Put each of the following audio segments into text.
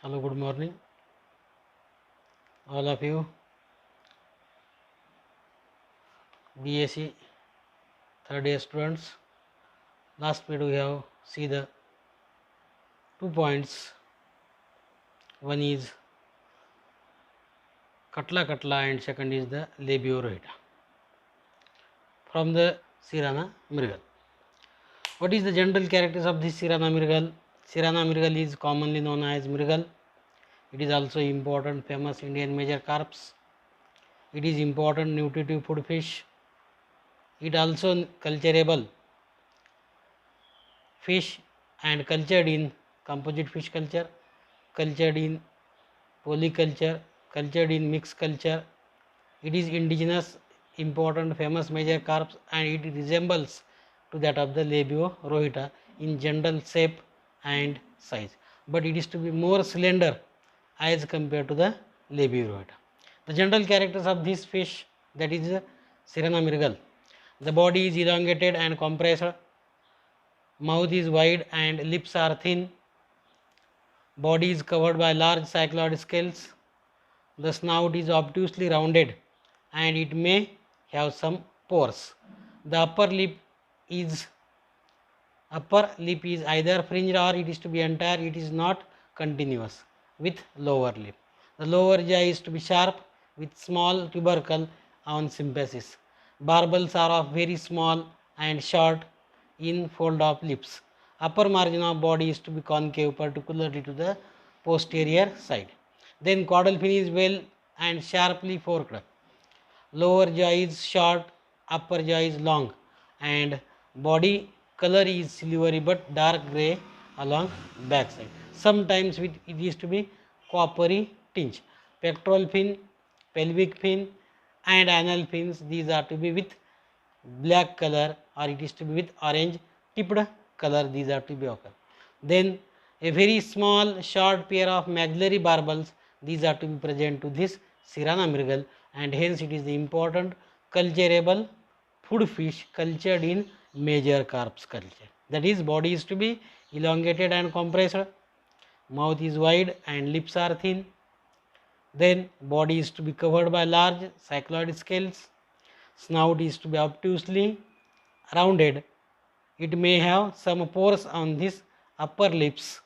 Hello, good morning, all of you. BSc third year students. Last video we have see the 2 points. One is Katla Katla and second is the Labiorota from the Sirana Mrigal. What is the general characters of this Sirana Mrigal? Sirana Mrigal is commonly known as Mrigal. It is also important famous Indian major carps. It is important nutritive food fish. It also culturable fish and cultured in composite fish culture, cultured in polyculture, cultured in mixed culture. It is indigenous, important, famous major carps and it resembles to that of the labio rohita in general shape and size, but it is to be more slender as compared to the labio rohita. The general characters of this fish, that is Sirana mrigal. The body is elongated and compressed, mouth is wide and lips are thin, body is covered by large cycloid scales, the snout is obtusely rounded and it may have some pores. The upper lip is either fringed or it is to be entire, it is not continuous with lower lip. The lower jaw is to be sharp with small tubercle on symphysis. Barbels are of very small and short in fold of lips. Upper margin of body is to be concave, particularly to the posterior side. Then caudal fin is well and sharply forked. Lower jaw is short, upper jaw is long, and body color is silvery but dark gray along back side. Sometimes it is to be coppery tinge. Pectoral fin, pelvic fin, and anal fins, these are to be with black color or it is to be with orange tipped color, these are to be occur. Then a very small short pair of maxillary barbels, these are to be present to this Sirana mrigal, and hence it is the important culturable food fish cultured in major carps culture. That is, body is to be elongated and compressed, mouth is wide and lips are thin, then body is to be covered by large cycloid scales, snout is to be obtusely rounded, it may have some pores on this upper lips,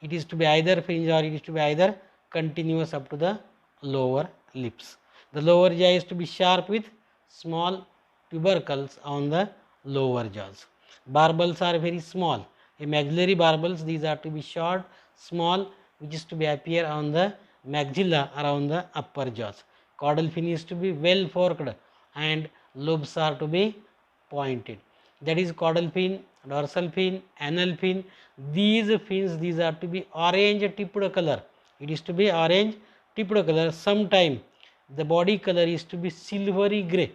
it is to be either fringe or it is to be either continuous up to the lower lips. The lower jaw is to be sharp with small tubercles on the lower jaws. Barbels are very small. A maxillary barbels, these are to be short, small, which is to be appear on the maxilla around the upper jaws. Caudal fin is to be well forked and lobes are to be pointed. That is caudal fin, dorsal fin, anal fin. These fins, these are to be orange tipped color. It is to be orange tipped color. Sometime the body color is to be silvery gray.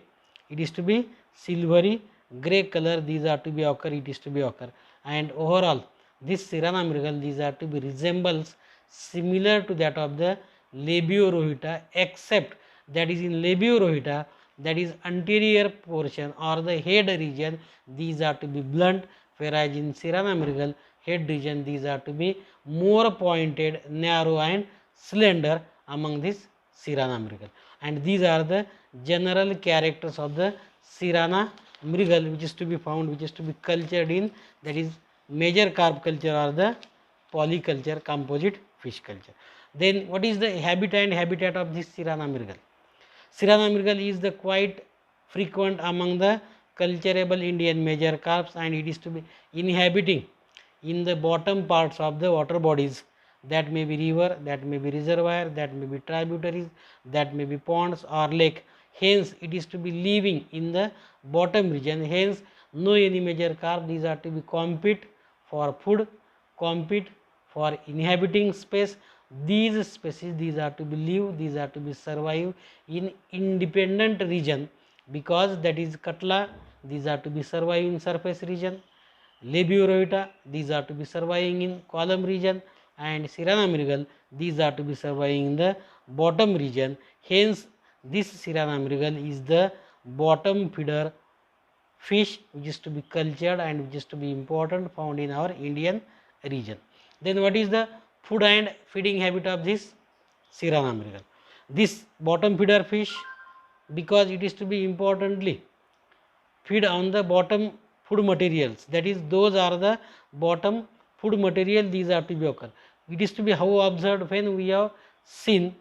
It is to be silvery gray color. These are to be occur. It is to be occur. And overall, this Sirana mrigal, these are to be resembles similar to that of the labio rohita, except that is in labio rohita, that is anterior portion or the head region, these are to be blunt, whereas in Sirana mrigal head region, these are to be more pointed, narrow and slender among this Sirana mrigal. And these are the general characters of the Sirana mrigal, which is to be found, which is to be cultured in, that is major carp culture or the polyculture, composite fish culture. Then what is the habitat of this Sirana mrigal? Sirana mrigal is the quite frequent among the culturable Indian major carps and it is to be inhabiting in the bottom parts of the water bodies, that may be river, that may be reservoir, that may be tributaries, that may be ponds or lake. Hence it is to be living in the bottom region. Hence no any major carp, these are to be compete for food, compete for inhabiting space. These species, these are to be live, these are to be survive in independent region, because that is Katla, these are to be survive in surface region, Labiorota, these are to be surviving in column region, and Sirana mrigal, these are to be surviving in the bottom region. Hence this Sirana mrigal is the bottom feeder fish which is to be cultured and which is to be important, found in our Indian region. Then what is the food and feeding habit of this Sirana mrigal. This bottom feeder fish, because it is to be importantly feed on the bottom food materials, that is those are the bottom food material, these are to be occur. It is to be how observed when we have seen,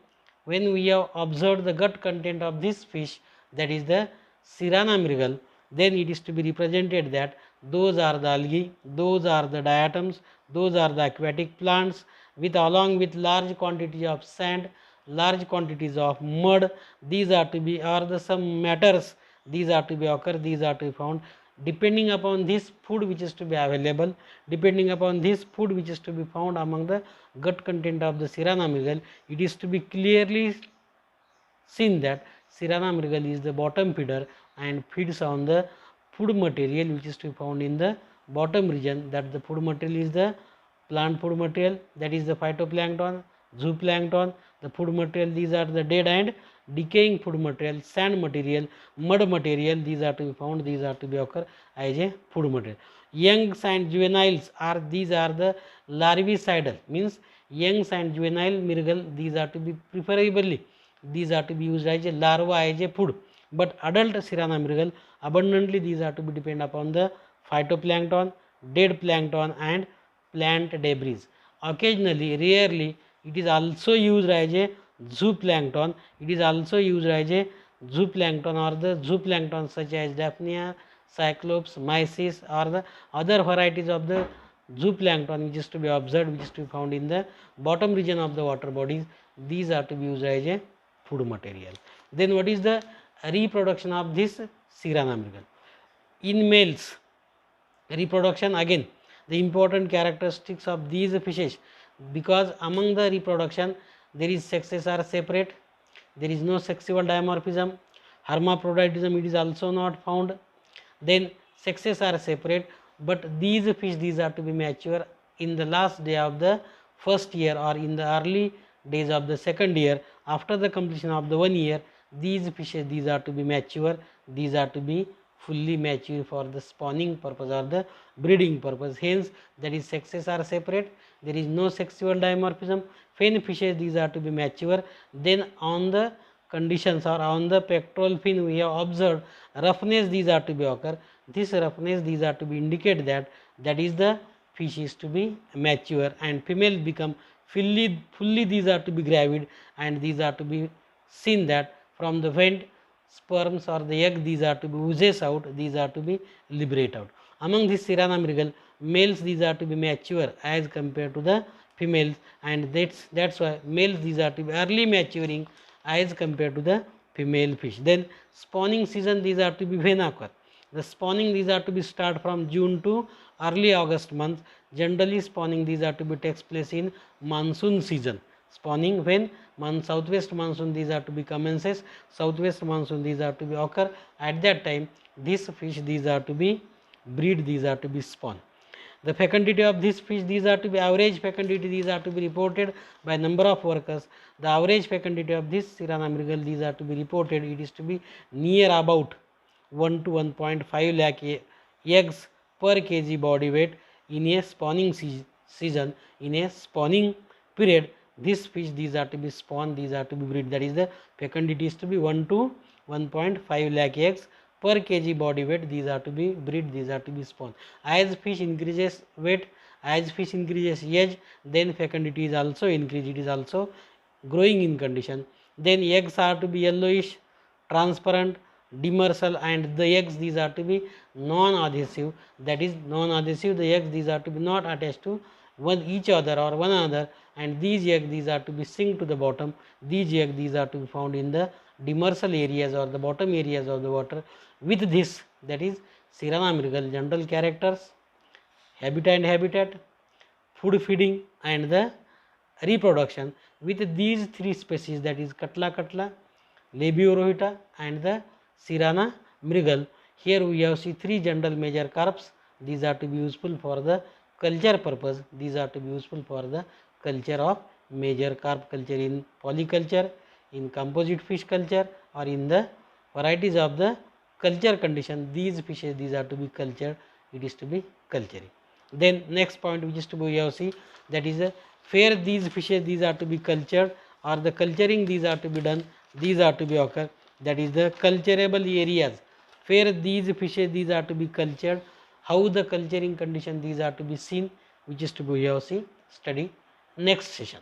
when we have observed the gut content of this fish, that is the Sirana mrigal, then it is to be represented that those are the algae, those are the diatoms, those are the aquatic plants with along with large quantity of sand, large quantities of mud, these are to be, or the some matters, these are to be occur, these are to be found. Depending upon this food which is to be available, depending upon this food which is to be found among the gut content of the Sirana mrigal, it is to be clearly seen that Sirana mrigal is the bottom feeder and feeds on the food material which is to be found in the bottom region. That the food material is the plant food material, that is the phytoplankton, zooplankton. The food material, these are the dead and decaying food material, sand material, mud material, these are to be found, these are to be occur as a food material. Youngs and juveniles are, these are the larvicidal, means youngs and juvenile mrigal, these are to be preferably, these are to be used as a larva, as a food, but adult Sirana mrigal abundantly these are to be depend upon the phytoplankton, dead plankton and plant debris. Occasionally, rarely, it is also used as a zooplankton, it is also used as a zooplankton or the zooplankton such as Daphnia, Cyclops, Mysis or the other varieties of the zooplankton which is to be observed, which is to be found in the bottom region of the water bodies, these are to be used as a food material. Then what is the reproduction of this Sirana mrigal? In males, reproduction, again the important characteristics of these fishes, because among the reproduction there is sexes are separate, there is no sexual dimorphism, hermaphroditism it is also not found, then sexes are separate, but these fish, these are to be mature in the last day of the first year or in the early days of the second year. After the completion of the 1 year, these fishes, these are to be mature, these are to be fully mature for the spawning purpose or the breeding purpose. Hence, that is sexes are separate, there is no sexual dimorphism. Fin fishes, these are to be mature. Then on the conditions or on the pectoral fin we have observed roughness, these are to be occur. This roughness, these are to be indicate that that is the fish is to be mature, and female become fully these are to be gravid, and these are to be seen that from the vent sperms or the egg, these are to be oozes out, these are to be liberate out. Among this Sirana mrigal, males these are to be mature as compared to the females, and that's why males these are to be early maturing as compared to the female fish. Then spawning season, these are to be when occur. The spawning, these are to be start from June to early August month. Generally spawning, these are to be takes place in monsoon season. Spawning when southwest monsoon, these are to be commences, southwest monsoon these are to be occur, at that time this fish, these are to be breed, these are to be spawn. The fecundity of this fish, these are to be average fecundity, these are to be reported by number of workers. The average fecundity of this Sirana mrigal, these are to be reported, it is to be near about 1 to 1.5 lakh eggs per kg body weight in a spawning season. In a spawning period, this fish, these are to be spawn, these are to be breed, that is the fecundity is to be 1 to 1.5 lakh eggs per kg body weight, these are to be breed, these are to be spawn. As fish increases weight, as fish increases age, then fecundity is also increased, it is also growing in condition. Then eggs are to be yellowish, transparent, demersal, and the eggs, these are to be non-adhesive, that is non-adhesive, the eggs, these are to be not attached to each other or one another, and these eggs, these are to be sink to the bottom. These eggs, these are to be found in the demersal areas or the bottom areas of the water. With this, that is Sirana mrigal general characters, habitat, food feeding and the reproduction. With these three species, that is Katla, Labiorohita and the Sirana mrigal, here we have see three general major carps. These are to be useful for the culture purpose, these are to be useful for the culture of major carp culture in polyculture, in composite fish culture, or in the varieties of the culture condition. These fishes, these are to be cultured, it is to be culturing. Then next point which is to be we have see, that is where these fishes these are to be cultured, or the culturing these are to be done, these are to be occur, that is the culturable areas where these fishes these are to be cultured, how the culturing condition these are to be seen, which is to be we have seen study next session.